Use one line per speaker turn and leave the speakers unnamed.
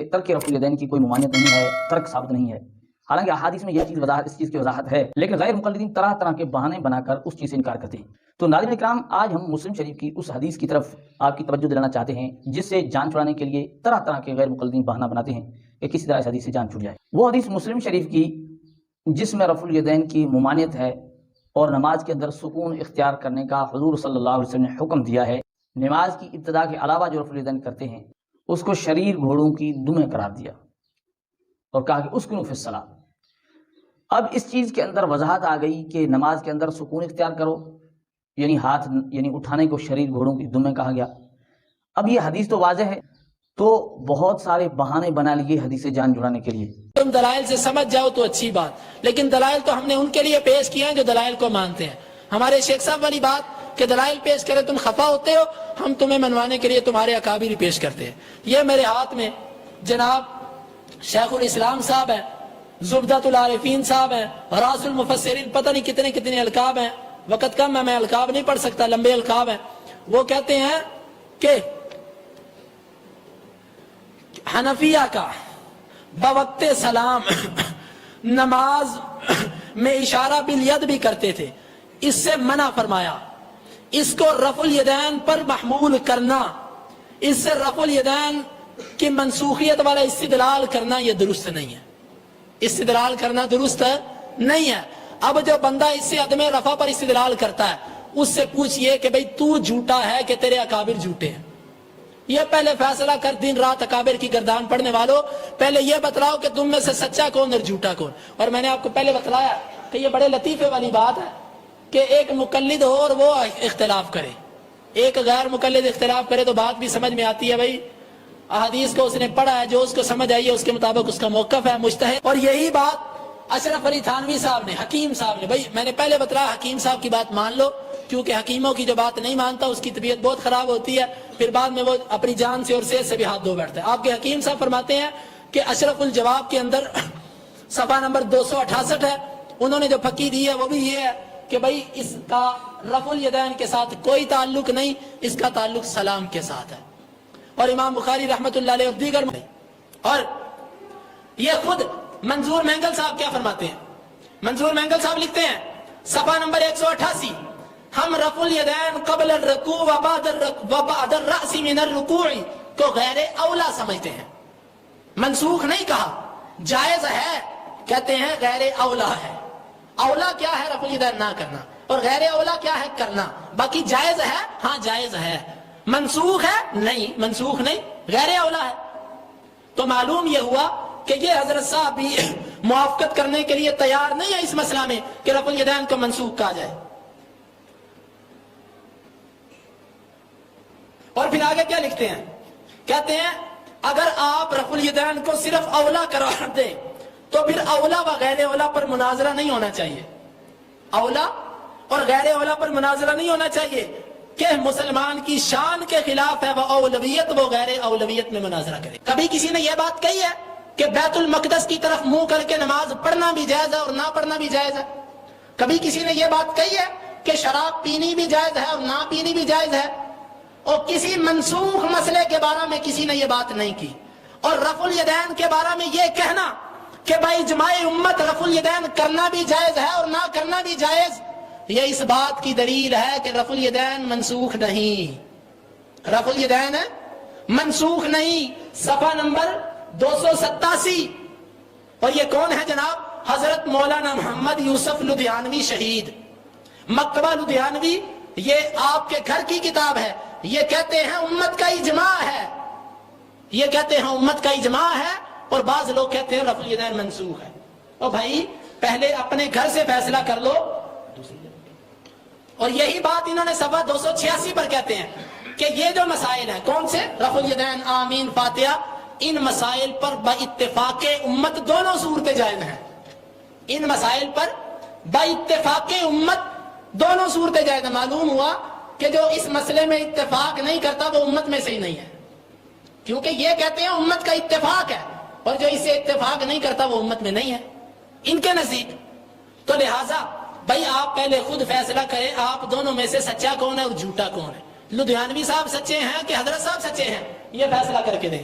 ترک رفع الیدین کی کوئی ممانعت نہیں ہے، ترک ثابت نہیں ہے، حالانکہ احادیث میں یہ چیز اس چیز کی وضاحت ہے، لیکن غیر مقلدین طرح طرح کے بہانے بنا کر اس چیز سے انکار کرتے ہیں۔ تو ناظرین اکرام، آج ہم مسلم شریف کی اس حدیث کی طرف آپ کی توجہ دلانا چاہتے ہیں جس سے جان چھڑانے کے لیے طرح طرح کے غیر مقلدین بہانہ بناتے ہیں کہ کسی طرح اس حدیث سے جان چھوٹ جائے۔ وہ حدیث مسلم شریف کی جس میں رفع الیدین کی ممانعت ہے اور نماز کے اندر سکون اختیار کرنے کا حضور صلی اللہ علیہ وسلم نے حکم دیا ہے۔ نماز کی ابتدا کے علاوہ جو رفع الیدین کرتے ہیں اس کو شریر گھوڑوں کی دمیں قرار دیا اور کہا کہ اسکنوا فی الصلاۃ۔ اب اس چیز کے اندر وضاحت آ گئی کہ نماز کے اندر سکون اختیار کرو، یعنی ہاتھ اٹھانے کو شریر گھوڑوں کی دمیں کہا گیا۔ اب یہ حدیث تو واضح ہے، تو بہت سارے بہانے بنا لیے حدیث سے جان جڑانے کے لیے۔
تم دلائل سے سمجھ جاؤ تو اچھی بات، لیکن دلائل تو ہم نے ان کے لیے پیش کیے ہیں جو دلائل کو مانتے ہیں۔ ہمارے شیخ صاحب والی بات کہ دلائل پیش کرے تم خفا ہوتے ہو، ہم تمہیں منوانے کے لیے تمہارے اکابر پیش کرتے ہیں۔ یہ میرے ہاتھ میں جناب شیخ الاسلام صاحب ہیں، زبدۃ العارفین صاحب ہیں، راس المفسرین، پتہ نہیں کتنے کتنے القاب ہیں، وقت کم ہے میں القاب نہیں پڑھ سکتا، لمبے القاب ہیں۔ وہ کہتے ہیں کہ حنفیہ کا بوقت سلام نماز میں اشارہ بالید بھی کرتے تھے، اس سے منع فرمایا۔ اس کو رفع الیدین پر محمول کرنا، اس سے رفع الیدین کی منسوخیت والا استدلال کرنا یہ درست نہیں ہے، استدلال کرنا درست نہیں ہے۔ اب جو بندہ اس سے عدم رفع پر استدلال کرتا ہے اس سے پوچھئے کہ بھئی تو جھوٹا ہے کہ تیرے اکابر جھوٹے ہیں؟ یہ پہلے فیصلہ کر، دن رات اکابر کی گردان پڑھنے والوں، پہلے یہ بتلاؤ کہ تم میں سے سچا کون اور جھوٹا کون۔ اور میں نے آپ کو پہلے بتلایا کہ یہ بڑے لطیفے والی بات ہے کہ ایک مقلد ہو اور وہ اختلاف کرے، ایک غیر مقلد اختلاف کرے تو بات بھی سمجھ میں آتی ہے، بھئی احادیث کو اس نے پڑھا ہے، جو اس کو سمجھ آئی ہے اس کے مطابق اس کا موقف ہے مجتہد۔ اور یہی بات اشرف علی تھانوی صاحب نے، حکیم صاحب نے، بھئی میں نے پہلے بتلایا حکیم صاحب کی بات مان لو، کیونکہ حکیموں کی جو بات نہیں مانتا اس کی طبیعت بہت خراب ہوتی ہے، پھر بعد میں وہ اپنی جان سے اور صحت سے بھی ہاتھ دھو بیٹھتا ہے۔ آپ کے حکیم صاحب فرماتے ہیں کہ اشرف الجواب کے اندر صفحہ نمبر 268 ہے، انہوں نے جو پھکی دی ہے وہ بھی یہ ہے کہ بھئی اس کا رفع الیدین کے ساتھ کوئی تعلق نہیں، اس کا تعلق سلام کے ساتھ ہے۔ اور امام بخاری رحمۃ اللہ علیہ اور دیگر، اور یہ خود منظور مینگل صاحب کیا فرماتے ہیں؟ منظور مینگل صاحب لکھتے ہیں صفحہ نمبر 188، ہم رفع الیدین قبل الرکوع و بعد الرأس من الرکوع کو غیر اولا سمجھتے ہیں۔ منسوخ نہیں کہا، جائز ہے، کہتے ہیں غیر اولا ہے۔ اولا کیا ہے؟ رفع الیدین نہ کرنا، اور غیر اولا کیا ہے؟ کرنا۔ باقی جائز ہے، ہاں جائز ہے، منسوخ ہے نہیں، منسوخ نہیں، غیر اولا ہے۔ تو معلوم یہ ہوا کہ یہ حضرت صاحب بھی موافقت کرنے کے لیے تیار نہیں ہے اس مسئلہ میں کہ رفع الیدین کو منسوخ کہا جائے۔ اور پھر آگے کیا لکھتے ہیں؟ کہتے ہیں اگر آپ رفع الیدین کو صرف اولا قرار دیں تو پھر اولا و غیر اولا پر مناظرہ نہیں ہونا چاہیے، اولا اور غیر اولا پر مناظرہ نہیں ہونا چاہیے کہ مسلمان کی شان کے خلاف ہے وہ اولویت، وہ غیر اولویت میں مناظرہ کرے۔ کبھی کسی نے یہ بات کہی ہے کہ بیت المقدس کی طرف منہ کر کے نماز پڑھنا بھی جائز ہے اور نہ پڑھنا بھی جائز ہے؟ کبھی کسی نے یہ بات کہی ہے کہ شراب پینی بھی جائز ہے اور نہ پینی بھی جائز ہے؟ اور کسی منسوخ مسئلے کے بارے میں کسی نے یہ بات نہیں کی۔ اور رفع الیدین کے بارے میں یہ کہنا کہ بھائی اجماع امت رفع الیدین کرنا بھی جائز ہے اور نہ کرنا بھی جائز، یہ اس بات کی دلیل ہے کہ رفع الیدین منسوخ نہیں، رفع الیدین منسوخ نہیں۔ صفحہ نمبر 287، اور یہ کون ہے جناب؟ حضرت مولانا محمد یوسف لدھیانوی شہید، مکتبہ لدھیانوی، یہ آپ کے گھر کی کتاب ہے۔ یہ کہتے ہیں امت کا اجماع ہے، یہ کہتے ہیں امت کا اجماع ہے، اور بعض لوگ کہتے ہیں رفع الیدین منسوخ ہے۔ اور بھائی پہلے اپنے گھر سے فیصلہ کر لو۔ اور یہی بات انہوں نے صفحہ 286 پر کہتے ہیں کہ یہ جو مسائل ہیں، کون سے؟ رفع الیدین، آمین، فاتحہ، ان مسائل پر باتفاق امت دونوں صورتیں جائز ہیں۔ ان مسائل پر باتفاق امت دونوں صورتیں جائز ہیں۔ معلوم ہوا کہ جو اس مسئلے میں اتفاق نہیں کرتا وہ امت میں سے ہی نہیں ہے، کیونکہ یہ کہتے ہیں امت کا اتفاق ہے، اور جو اسے اتفاق نہیں کرتا وہ امت میں نہیں ہے ان کے نزدیک۔ تو لہٰذا بھائی آپ پہلے خود فیصلہ کریں، آپ دونوں میں سے سچا کون ہے اور جھوٹا کون ہے؟ لدھیانوی صاحب سچے ہیں کہ حضرت صاحب سچے ہیں؟ یہ فیصلہ کر کے دیں۔